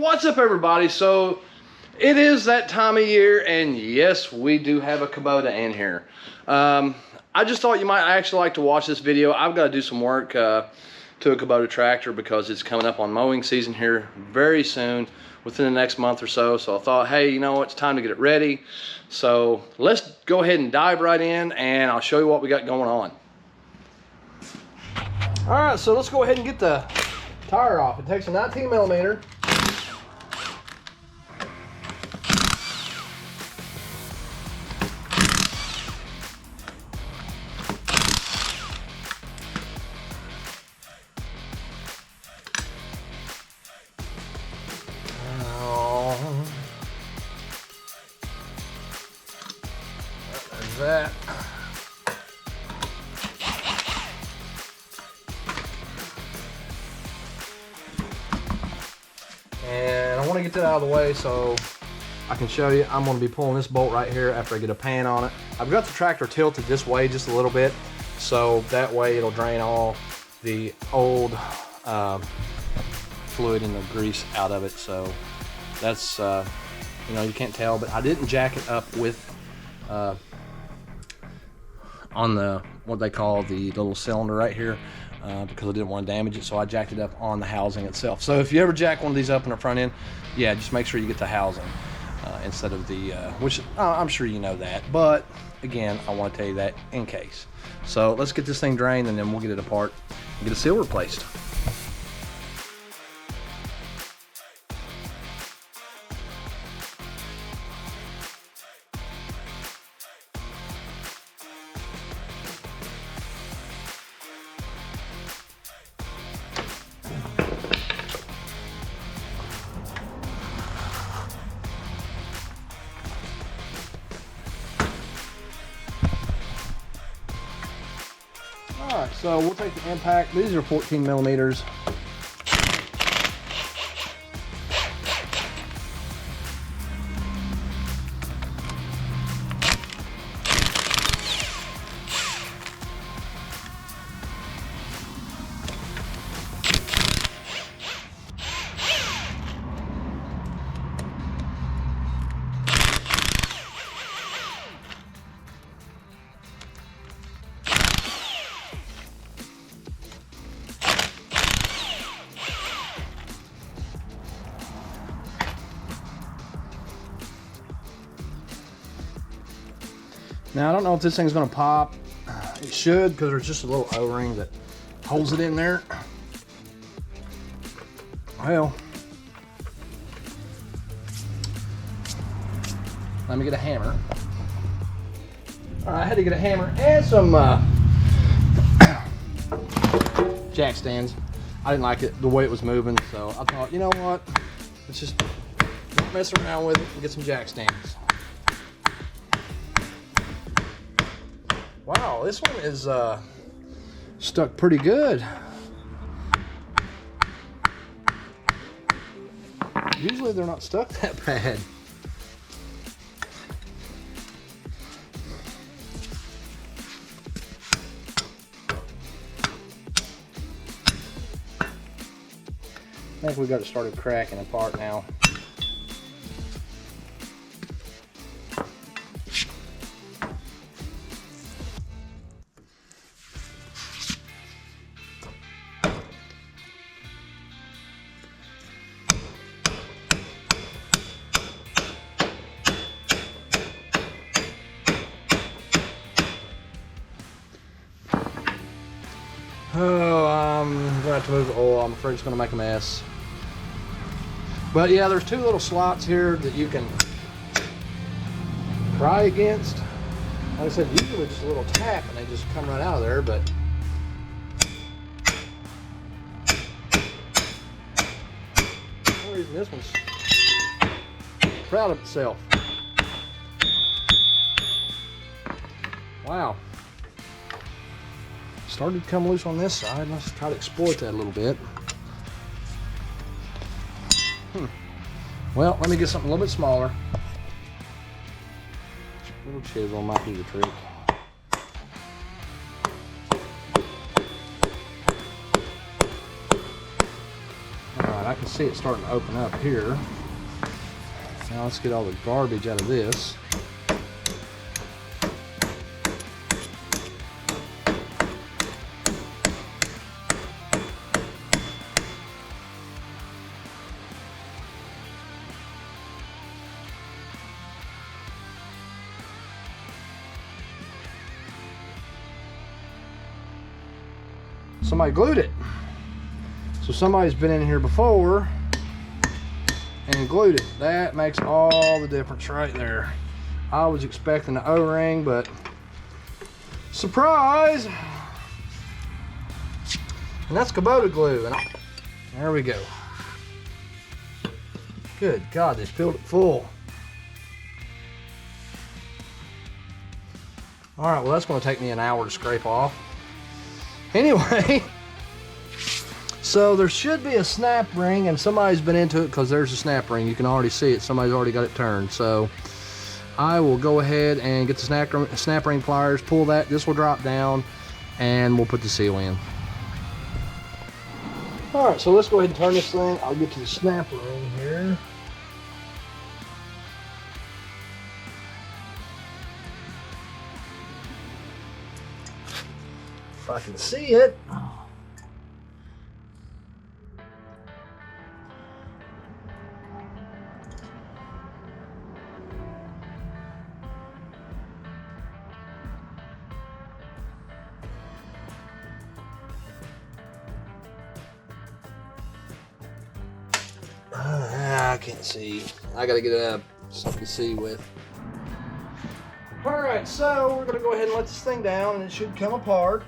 What's up, everybody? So it is that time of year, and yes, we do have a Kubota in here. I just thought you might actually like to watch this video. I've got to do some work to a Kubota tractor because it's coming up on mowing season here very soon, within the next month or so. So I thought, hey, you know what, it's time to get it ready. So let's go ahead and dive right in, and I'll show you what we got going on. All right, so let's go ahead and get the tire off. It takes a 19 millimeter. There's that. And I want to get that out of the way so I can show you. I'm going to be pulling this bolt right here after I get a pan on it. I've got the tractor tilted this way just a little bit, so that way it'll drain all the old fluid and the grease out of it. So that's, you know, you can't tell, but I didn't jack it up with on the, what they call the little cylinder right here, because I didn't want to damage it, so I jacked it up on the housing itself. So if you ever jack one of these up in the front end, yeah, just make sure you get the housing instead of the, which I'm sure you know that, but again, I want to tell you that in case. So let's get this thing drained, and then we'll get it apart and get a seal replaced. All right, so we'll take the impact. These are 14 millimeters. Now, I don't know if this thing's gonna pop. It should, because there's just a little O-ring that holds it in there. Well, let me get a hammer. All right, I had to get a hammer and some jack stands. I didn't like it, the way it was moving, so I thought, you know what? Let's just don't mess around with it and get some jack stands. Wow, this one is stuck pretty good. Usually they're not stuck that bad. I think we got it started cracking apart now. Oh, I'm gonna have to move the oil. I'm afraid it's gonna make a mess. But yeah, there's two little slots here that you can pry against. Like I said, usually just a little tap and they just come right out of there, but for some reason this one's proud of itself. Wow. Started to come loose on this side. Let's try to exploit that a little bit. Well, let me get something a little bit smaller. A little chisel might be the trick. see it starting to open up here. Now let's get all the garbage out of this. Somebody glued it. So somebody's been in here before and glued it. That makes all the difference right there. I was expecting an O-ring, but surprise! And that's Kubota glue. And there we go. Good God, they filled it full. All right, well that's going to take me an hour to scrape off. Anyway, so there should be a snap ring, and somebody's been into it because there's a snap ring. You can already see it. Somebody's already got it turned. So I will go ahead and get the snap ring pliers, pull that. This will drop down, and we'll put the seal in. All right, so let's go ahead and turn this thing. I'll get to the snap ring here. If I can see it. I can't see. I gotta get something to see with. All right, so we're gonna go ahead and let this thing down, and it should come apart.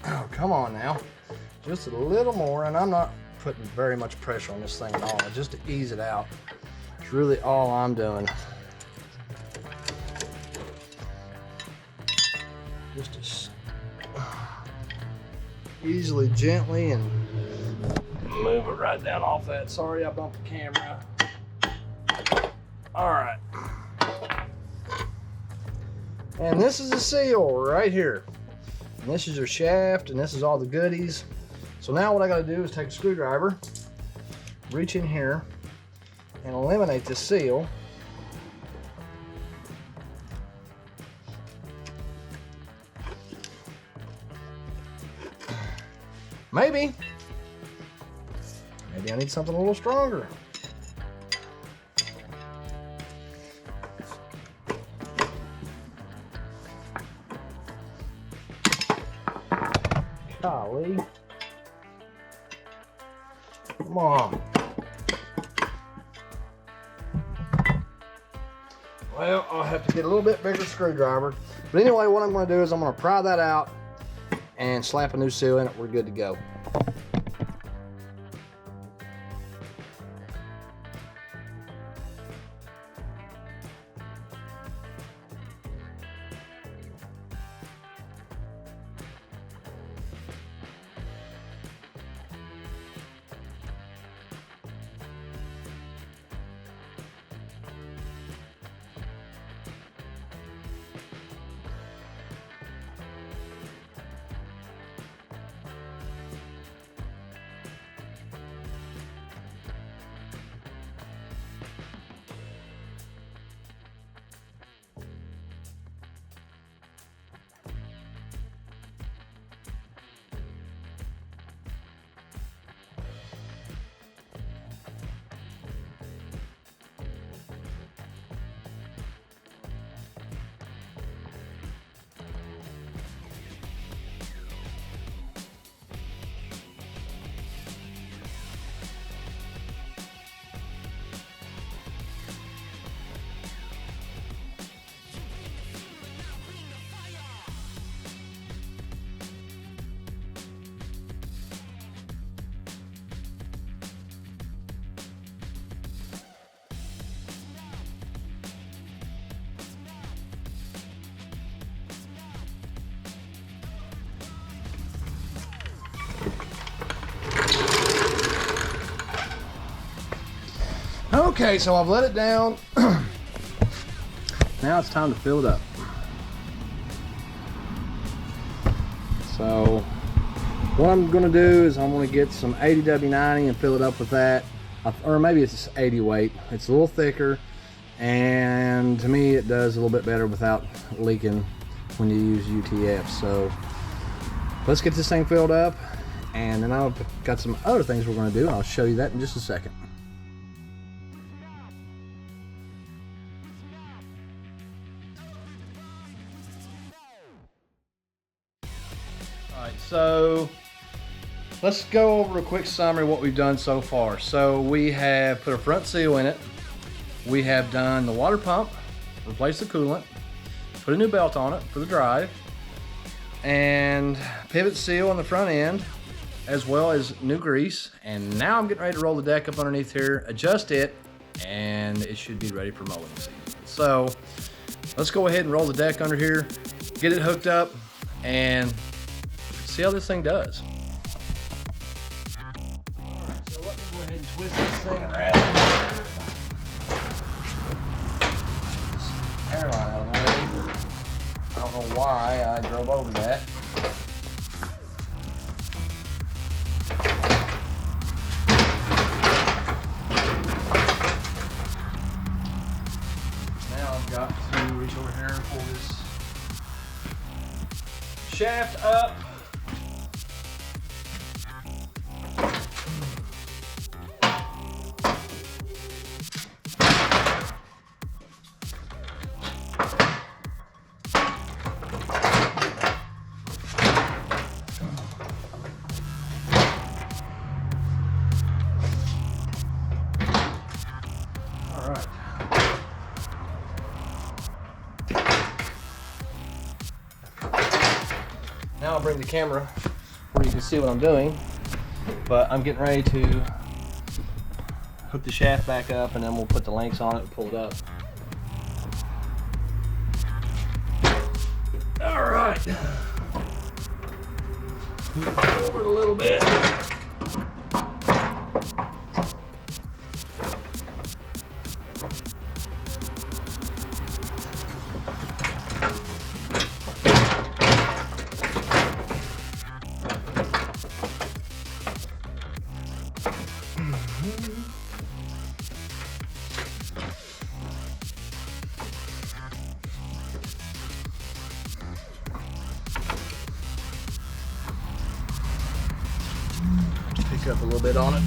Oh, come on now. Just a little more, and I'm not putting very much pressure on this thing at all, just to ease it out. It's really all I'm doing. Just as easily, gently, and move it right down off that. Sorry, I bumped the camera. All right. And this is the seal right here. And this is your shaft, and this is all the goodies. So now what I gotta do is take a screwdriver, reach in here, and eliminate this seal. Maybe I need something a little stronger. Golly. Come on. Well, I'll have to get a little bit bigger screwdriver. But anyway, what I'm going to do is I'm going to pry that out and slap a new seal in it. We're good to go. Okay, so I've let it down. Now it's time to fill it up. So what I'm gonna do is I'm gonna get some 80W90 and fill it up with that. Or maybe it's 80 weight. It's a little thicker, and to me it does a little bit better without leaking when you use UTF. So let's get this thing filled up, and then I've got some other things we're gonna do. I'll show you that in just a second. Alright, so let's go over a quick summary of what we've done so far. So we have put a front seal in it. We have done the water pump, replaced the coolant, put a new belt on it for the drive, and pivot seal on the front end, as well as new grease. And now I'm getting ready to roll the deck up underneath here, adjust it, and it should be ready for mowing season. So let's go ahead and roll the deck under here, get it hooked up, and see how this thing does. Alright, so let me go ahead and twist this thing around. This hairline out of the way. I don't know why I drove over that. Now I've got to reach over here and pull this shaft up. Now I'll bring the camera where you can see what I'm doing, but I'm getting ready to hook the shaft back up, and then we'll put the links on it and pull it up. All right, move forward a little bit. Pick up a little bit on it.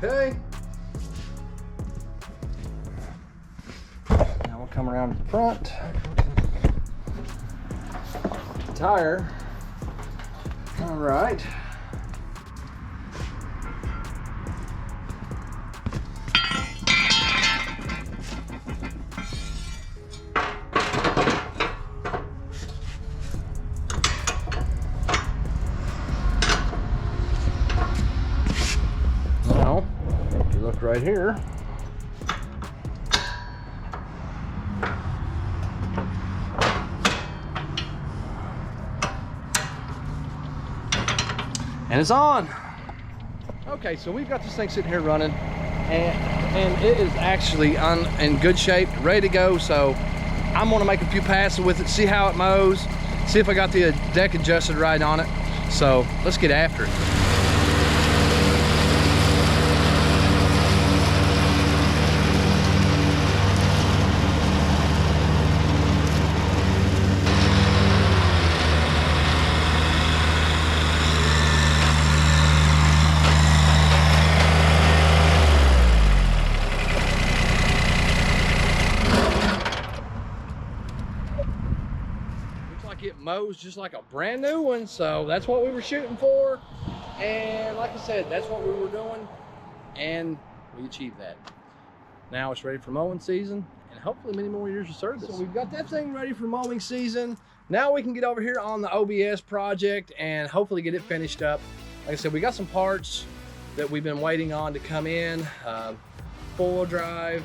Okay. Now we'll come around to the front. Tire. All right. Now, if you look right here, and it's on. Okay, so we've got this thing sitting here running, and it is actually in good shape, ready to go. So I'm gonna make a few passes with it, see how it mows, see if I got the deck adjusted right on it. So let's get after it. It mows just like a brand new one, so that's what we were shooting for. And like I said, that's what we were doing. and we achieved that. Now it's ready for mowing season, and hopefully many more years of service. So we've got that thing ready for mowing season. Now we can get over here on the OBS project and hopefully get it finished up. Like I said, we got some parts that we've been waiting on to come in. Four-wheel drive,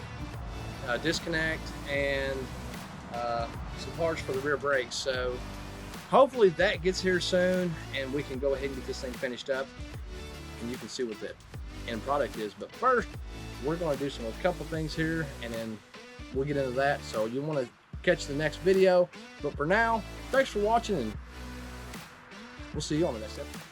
disconnect, and some parts for the rear brakes. So hopefully that gets here soon and we can go ahead and get this thing finished up and you can see what the end product is. But first, we're going to do a couple things here and then we'll get into that. So you want to catch the next video. But for now, thanks for watching and we'll see you on the next episode.